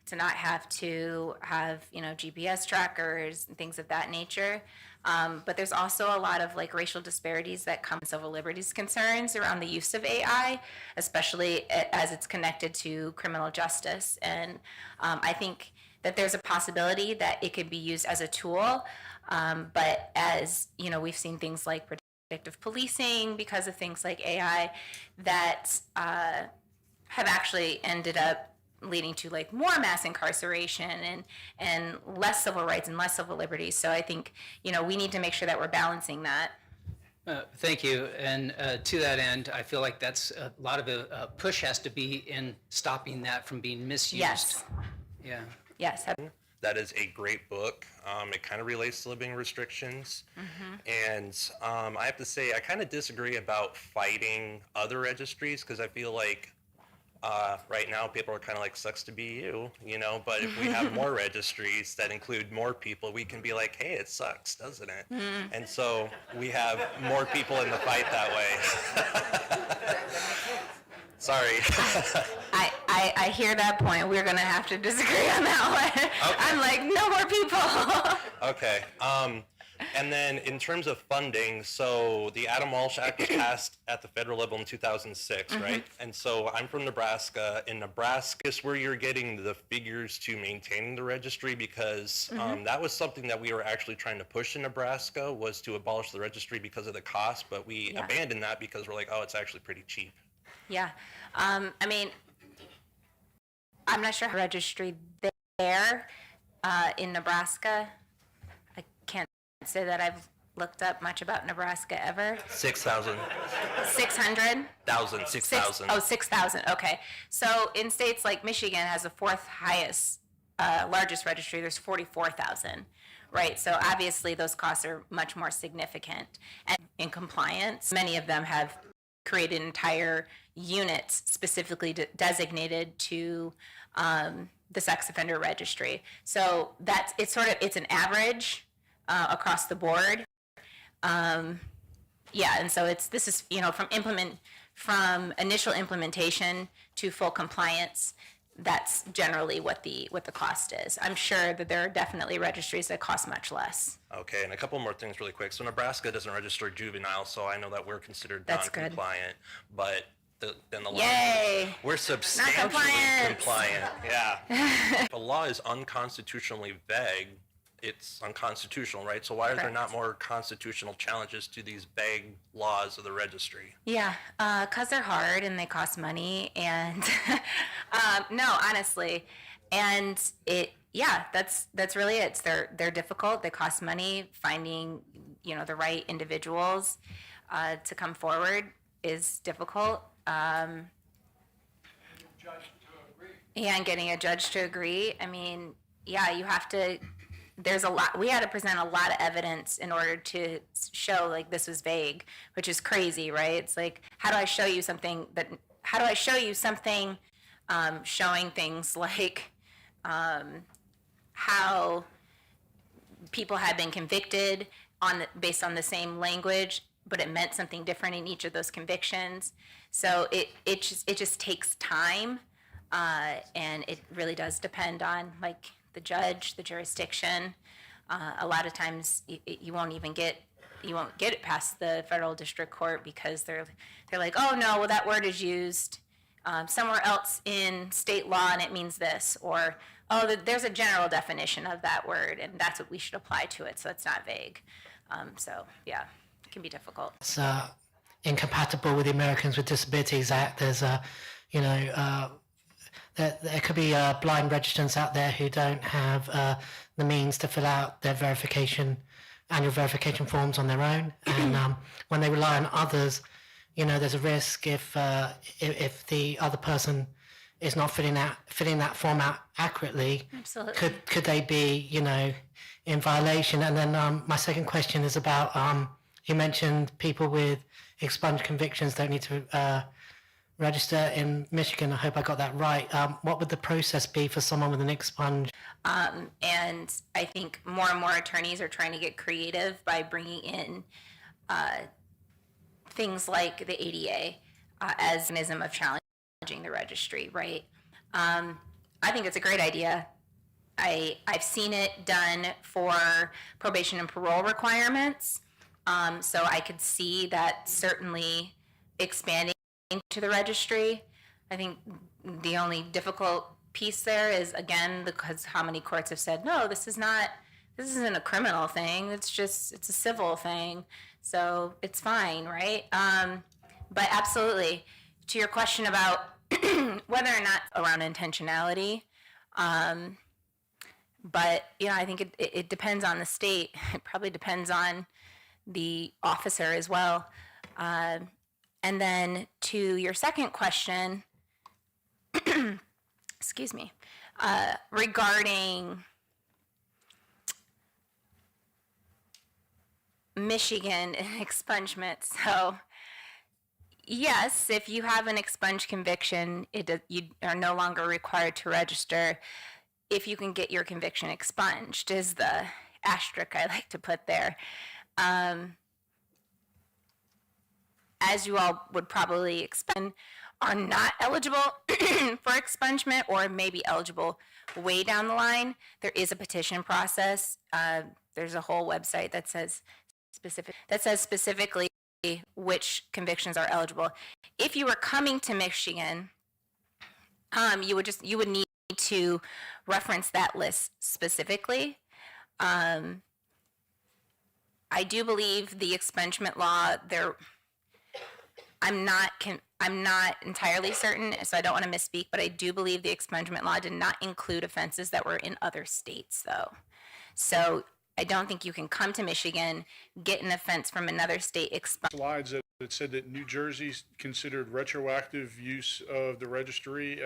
to not have to have, GPS trackers and things of that nature. But there's also a lot of like racial disparities that come with civil liberties concerns around the use of AI, especially as it's connected to criminal justice. And I think that there's a possibility that it could be used as a tool. But as, we've seen things like predictive policing because of things like AI that have actually ended up leading to like more mass incarceration and less civil rights and less civil liberties. So I think, we need to make sure that we're balancing that. Thank you. And to that end, I feel like that's a lot of a push has to be in stopping that from being misused. Yes. Yeah. Yes. That is a great book. It kind of relates to living restrictions. And I have to say, I kind of disagree about fighting other registries, because I feel like right now people are kind of like, sucks to be you, but if we have more registries that include more people, we can be like, hey, it sucks, doesn't it? And so we have more people in the fight that way. Sorry. I hear that point. We're going to have to disagree on that one. Okay. I'm like, no more people. Okay. And then in terms of funding, so the Adam Walsh Act was passed at the federal level in 2006, right? And so I'm from Nebraska. In Nebraska is where you're getting the figures to maintaining the registry, because that was something that we were actually trying to push in Nebraska, was to abolish the registry because of the cost, but we abandoned that because we're like, oh, it's actually pretty cheap. Yeah. I mean, I'm not sure how registry there in Nebraska. I can't say that I've looked up much about Nebraska ever. 6,000. 600? 6,000. 6,000. Okay. So in states like Michigan has the fourth highest, largest registry. There's 44,000, right? So obviously those costs are much more significant. And in compliance, many of them have created entire units specifically designated to the Sex Offender Registry. So it's an average across the board. And so this is from initial implementation to full compliance. That's generally what the cost is. I'm sure that there are definitely registries that cost much less. Okay, and a couple more things really quick. So Nebraska doesn't register juvenile, so I know that we're considered That's good. non-compliant, but then the law, Yay! we're substantially Non-compliance. compliant. Yeah. If a law is unconstitutionally vague, it's unconstitutional, right? So why are there Correct. not more constitutional challenges to these vague laws of the registry? Yeah, because they're hard and they cost money, and no, honestly, and that's really it. They're difficult. They cost money. Finding the right individuals to come forward is difficult. And getting a judge to agree. I mean, you have to. There's a lot. We had to present a lot of evidence in order to show like this was vague, which is crazy, right? It's like, how do I show you something showing things like how people had been convicted based on the same language, but it meant something different in each of those convictions. So it just takes time, and it really does depend on like the judge, the jurisdiction. A lot of times you won't get it past the federal district court because they're like, oh no, well that word is used somewhere else in state law and it means this, or there's a general definition of that word and that's what we should apply to it, so it's not vague. It can be difficult. It's incompatible with the Americans with Disabilities Act. There's there could be blind registrants out there who don't have the means to fill out their annual verification forms on their own, and when they rely on others, there's a risk if the other person is not filling that form out accurately. Absolutely. Could they be in violation? And then my second question is about you mentioned people with expunged convictions don't need to register in Michigan. I hope I got that right. What would the process be for someone with an expunged? And I think more and more attorneys are trying to get creative by bringing in things like the ADA as a mechanism of challenging the registry, right? I think it's a great idea. I've seen it done for probation and parole requirements. So I could see that certainly expanding to the registry. I think the only difficult piece there is, again, because how many courts have said, no, this isn't a criminal thing, it's a civil thing, so it's fine, right? But absolutely, to your question about whether or not around intentionality. But, I think it depends on the state. It probably depends on the officer as well. And then to your second question, excuse me, regarding Michigan expungement. So, yes, if you have an expunged conviction, you are no longer required to register if you can get your conviction expunged, is the asterisk I like to put there. As you all would probably expect, are not eligible for expungement or may be eligible way down the line. There is a petition process. There's a whole website that says specifically which convictions are eligible. If you were coming to Michigan, you would need to reference that list specifically. I do believe the expungement law there. I'm not entirely certain, so I don't want to misspeak, but I do believe the expungement law did not include offenses that were in other states, though. So I don't think you can come to Michigan, get an offense from another state, Slides that said that New Jersey considered retroactive use of the registry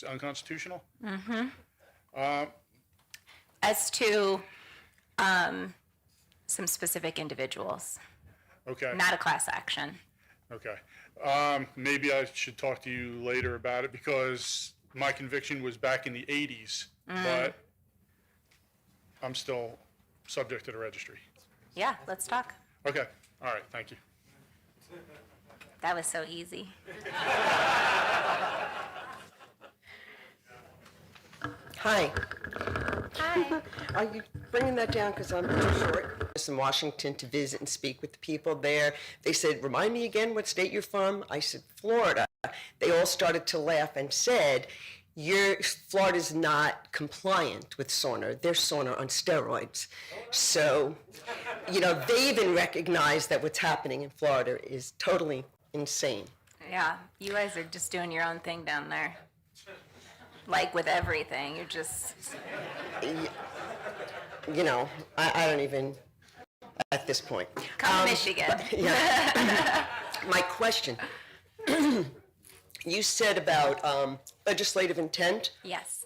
unconstitutional. as to some specific individuals, Okay. not a class action. Okay. Maybe I should talk to you later about it because my conviction was back in the 80s, but I'm still subject to the registry. Yeah, let's talk. Okay. All right. Thank you. That was so easy. Hi. Hi. Are you bringing that down because I'm too short? I was in Washington to visit and speak with the people there. They said, remind me again what state you're from. I said, Florida. They all started to laugh and said, Florida's not compliant with SORNA. They're SORNA on steroids. So, they even recognize that what's happening in Florida is totally insane. Yeah, you guys are just doing your own thing down there. Like with everything, you're just... I don't even, at this point. Come to Michigan. Yeah. My question, you said about legislative intent. Yes.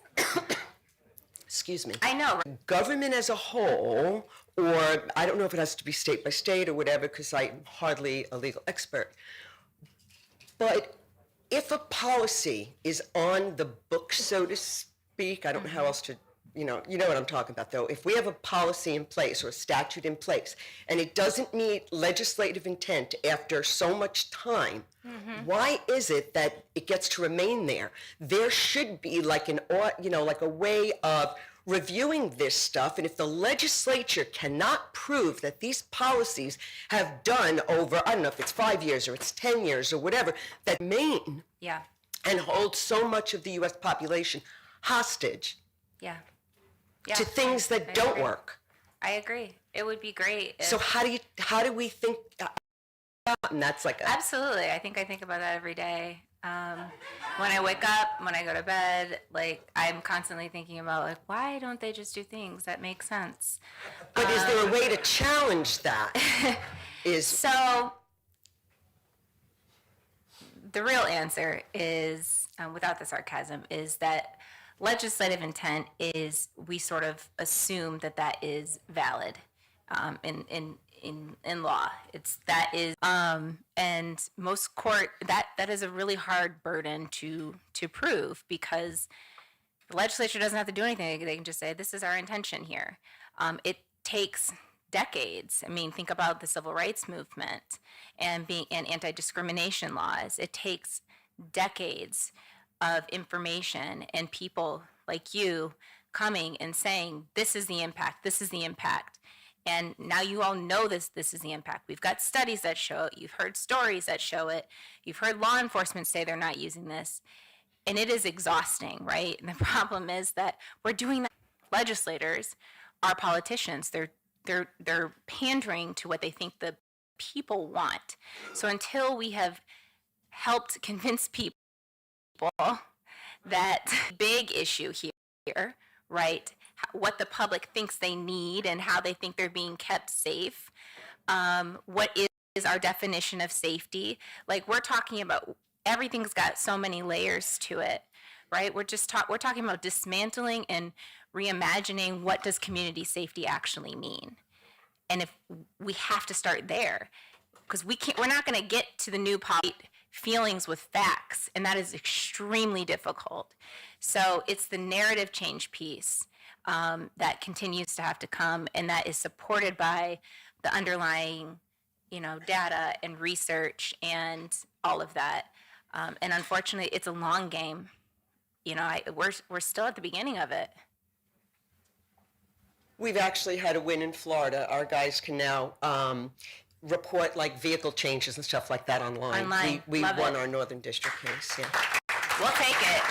Excuse me. I know. Government as a whole, or I don't know if it has to be state by state or whatever, because I'm hardly a legal expert. But if a policy is on the book, so to speak, I don't know how else to, you know what I'm talking about, though. If we have a policy in place or a statute in place, and it doesn't meet legislative intent after so much time, why is it that it gets to remain there? There should be like a way of reviewing this stuff, and if the legislature cannot prove that these policies have done over, I don't know if it's 5 years or it's 10 years or whatever, that remain Yeah. and hold so much of the U.S. population hostage Yeah. to things that don't work. I agree. It would be great. So how do we think? And that's like Absolutely. I think about that every day. When I wake up, when I go to bed, I'm constantly thinking about why don't they just do things that make sense? But is there a way to challenge that? So the real answer is, without the sarcasm, is that legislative intent is, we sort of assume that is valid in law. And most court, that is a really hard burden to prove, because the legislature doesn't have to do anything. They can just say, this is our intention here. It takes decades. I mean, think about the civil rights movement and anti-discrimination laws. It takes decades of information and people like you coming and saying, this is the impact, this is the impact. And now you all know this is the impact. We've got studies that show it. You've heard stories that show it. You've heard law enforcement say they're not using this. And it is exhausting, right? And the problem is that we're doing that. Legislators are politicians. They're pandering to what they think the people want. So until we have helped convince people that big issue here, right? What the public thinks they need and how they think they're being kept safe. What is our definition of safety? Like, we're talking about, everything's got so many layers to it, right? We're talking about dismantling and reimagining what does community safety actually mean. And if we have to start there, because we're not going to get to the new feelings with facts, and that is extremely difficult. So it's the narrative change piece that continues to have to come, and that is supported by the underlying, data and research and all of that. And unfortunately, it's a long game. We're still at the beginning of it. We've actually had a win in Florida. Our guys can now report like vehicle changes and stuff like that online. We Love won it. our Northern District case, yeah. We'll take it.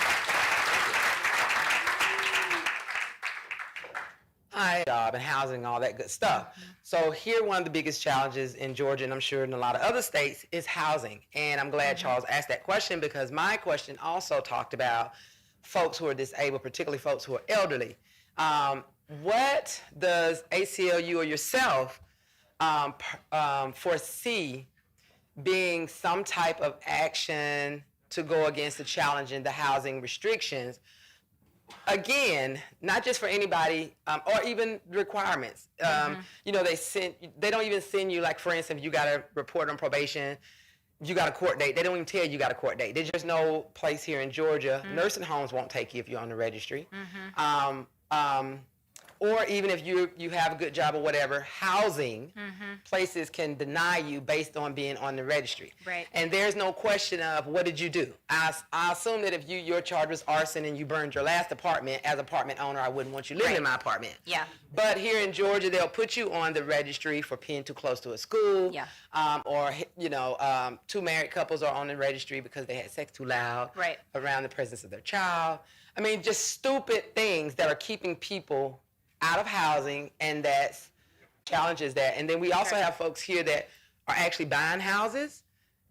Job and housing, all that good stuff. So here, one of the biggest challenges in Georgia, and I'm sure in a lot of other states, is housing. And I'm glad Charles asked that question, because my question also talked about folks who are disabled, particularly folks who are elderly. What does ACLU or yourself foresee being some type of action to go against the challenge in the housing restrictions? Again, not just for anybody, or even requirements. They don't even send you, like, for instance, you got to report on probation, you got a court date. They don't even tell you got a court date. There's just no place here in Georgia. Nursing homes won't take you if you're on the registry. Or even if you have a good job or whatever, housing places can deny you based on being on the registry. Right. And there's no question of what did you do. I assume that if your charge was arson and you burned your last apartment, as apartment owner, I wouldn't want you living in my apartment. Yeah. But here in Georgia, they'll put you on the registry for being too close to a school. Yeah. Two married couples are on the registry because they had sex too loud. Right. Around the presence of their child. I mean, just stupid things that are keeping people out of housing, and that's challenges that. And then we also have folks here that are actually buying houses.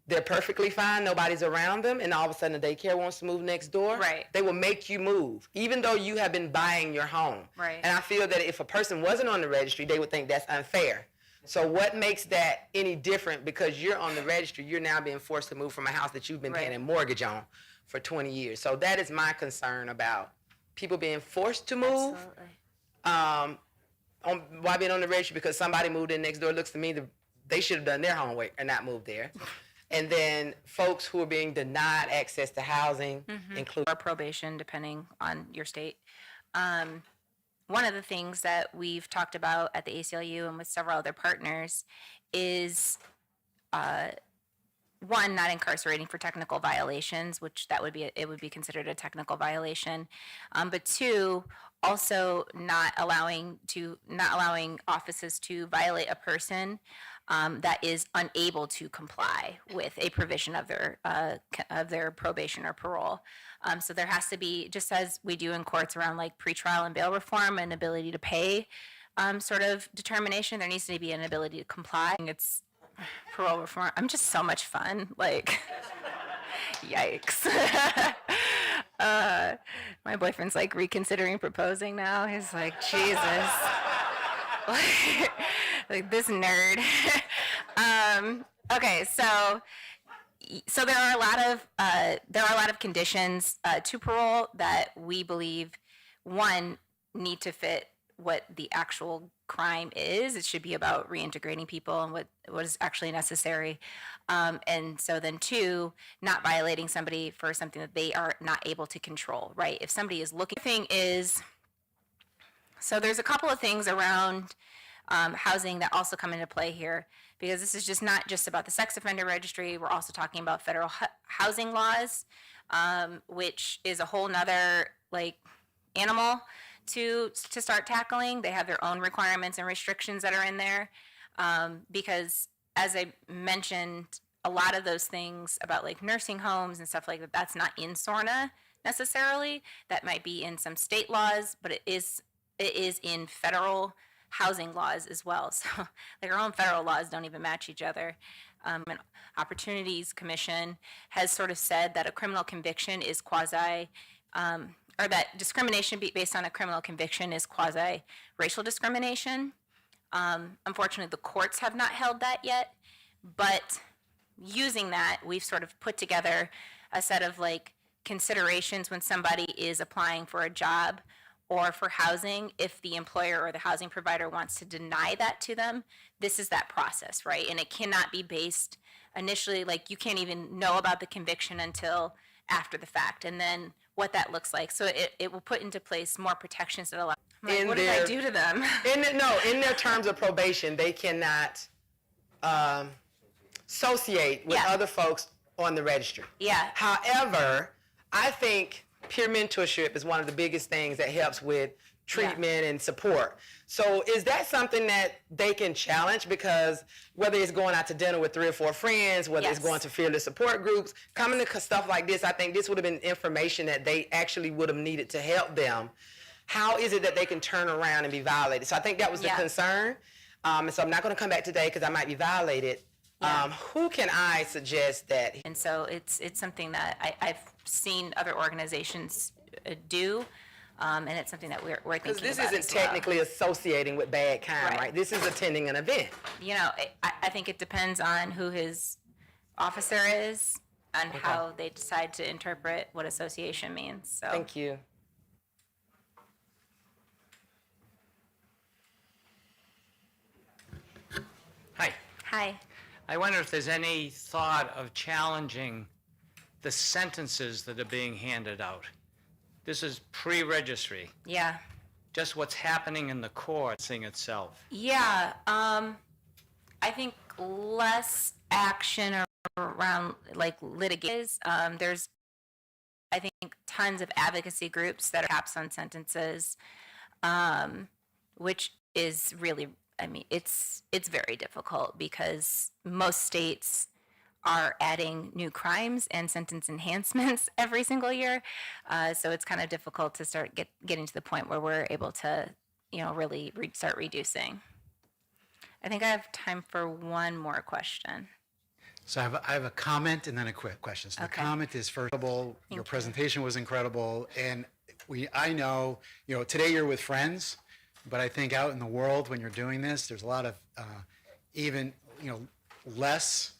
They're perfectly fine. Nobody's around them. And all of a sudden the daycare wants to move next door. Right. They will make you move, even though you have been buying your home. Right. And I feel that if a person wasn't on the registry, they would think that's unfair. So what makes that any different? Because you're on the registry, you're now being forced to move from a house that you've been paying a mortgage on for 20 years. So that is my concern about people being forced to move. Absolutely. Why being on the registry? Because somebody moved in next door. It looks to me that they should have done their homework and not moved there. And then folks who are being denied access to housing, including Or probation, depending on your state. One of the things that we've talked about at the ACLU and with several other partners is one, not incarcerating for technical violations, which it would be considered a technical violation. But two, also not allowing offices to violate a person that is unable to comply with a provision of their probation or parole. So there has to be, just as we do in courts around like pretrial and bail reform and ability to pay sort of determination, there needs to be an ability to comply. It's parole reform. I'm just so much fun. Like, yikes. My boyfriend's like reconsidering proposing now. He's like, Jesus. Like this nerd. Okay, so there are a lot of conditions to parole that we believe, one, need to fit what the actual crime is. It should be about reintegrating people and what is actually necessary. And so then two, not violating somebody for something that they are not able to control, right? If somebody is looking, so there's a couple of things around housing that also come into play here, because this is just not just about the Sex Offender Registry. We're also talking about federal housing laws, which is a whole nother like animal to start tackling. They have their own requirements and restrictions that are in there, because as I mentioned, a lot of those things about like nursing homes and stuff like that, that's not in SORNA necessarily. That might be in some state laws, but it is in federal housing laws as well. So like our own federal laws don't even match each other. and Opportunities Commission has sort of said that a criminal conviction is quasi, or that discrimination based on a criminal conviction is quasi racial discrimination. Unfortunately, the courts have not held that yet, but using that, we've sort of put together a set of like considerations when somebody is applying for a job or for housing. If the employer or the housing provider wants to deny that to them, this is that process, right? And it cannot be based initially, like you can't even know about the conviction until after the fact, and then what that looks like. So it will put into place more protections that allow. Like, what did I do to them? In their terms of probation, they cannot associate with other folks on the registry. Yeah. However, I think peer mentorship is one of the biggest things that helps with treatment and support. So is that something that they can challenge? Because whether it's going out to dinner with 3 or 4 friends, whether it's going to fearless support groups, coming to stuff like this, I think this would have been information that they actually would have needed to help them. How is it that they can turn around and be violated? So I think that was the concern. And so I'm not going to come back today because I might be violated. Who can I suggest that? And so it's something that I've seen other organizations do, and it's something that we're thinking about. Because this isn't technically associating with bad kind, right? This is attending an event. You know, I think it depends on who his officer is and how they decide to interpret what association means. So Thank you. Hi. Hi. I wonder if there's any thought of challenging the sentences that are being handed out. This is pre-registry. Yeah. Just what's happening in the court thing itself. Yeah. I think less action around like litigation. There's, I think, tons of advocacy groups that are caps on sentences, which is really, I mean, it's very difficult because most states are adding new crimes and sentence enhancements every single year. So it's kind of difficult to start getting to the point where we're able to, you know, really start reducing. I think I have time for one more question. So I have a comment and then a quick question. So the comment is, first of all, your presentation was incredible. And I know, you know, today you're with friends, but I think out in the world when you're doing this, there's a lot of even, you know, less.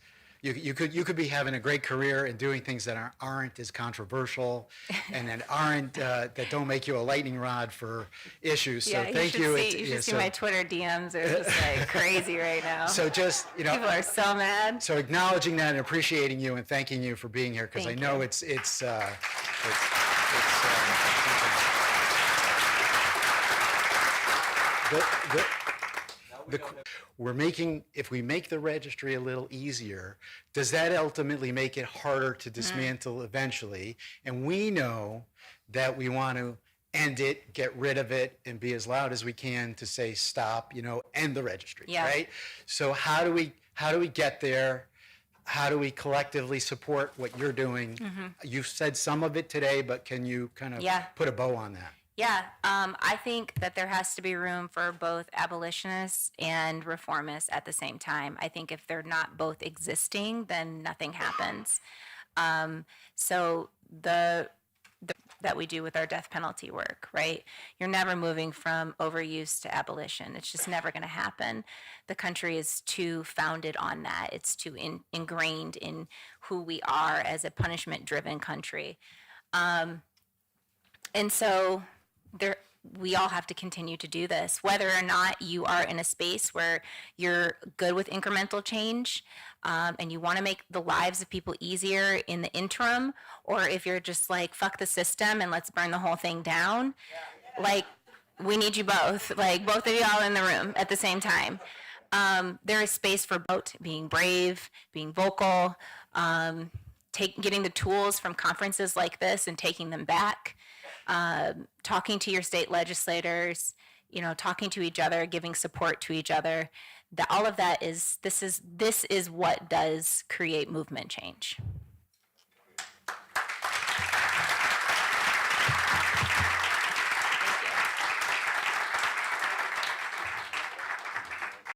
You could be having a great career and doing things that aren't as controversial and that aren't that don't make you a lightning rod for issues. So thank you. You should see my Twitter DMs are just like crazy right now. So just, you know, people are so mad. So acknowledging that and appreciating you and thanking you for being here, because I know it's if we make the registry a little easier, does that ultimately make it harder to dismantle eventually? And we know that we want to end it, get rid of it, and be as loud as we can to say stop, you know, end the registry, right? So how do we get there? How do we collectively support what you're doing? You've said some of it today, but can you kind of put a bow on that? Yeah, I think that there has to be room for both abolitionists and reformists at the same time. I think if they're not both existing, then nothing happens. So that we do with our death penalty work, right? You're never moving from overuse to abolition. It's just never going to happen. The country is too founded on that. It's too ingrained in who we are as a punishment-driven country. And so we all have to continue to do this, whether or not you are in a space where you're good with incremental change and you want to make the lives of people easier in the interim, or if you're just like, fuck the system and let's burn the whole thing down. Like, we need you both, like both of y'all in the room at the same time. There is space for both being brave, being vocal, getting the tools from conferences like this and taking them back. Talking to your state legislators, you know, talking to each other, giving support to each other. All of that this is what does create movement change.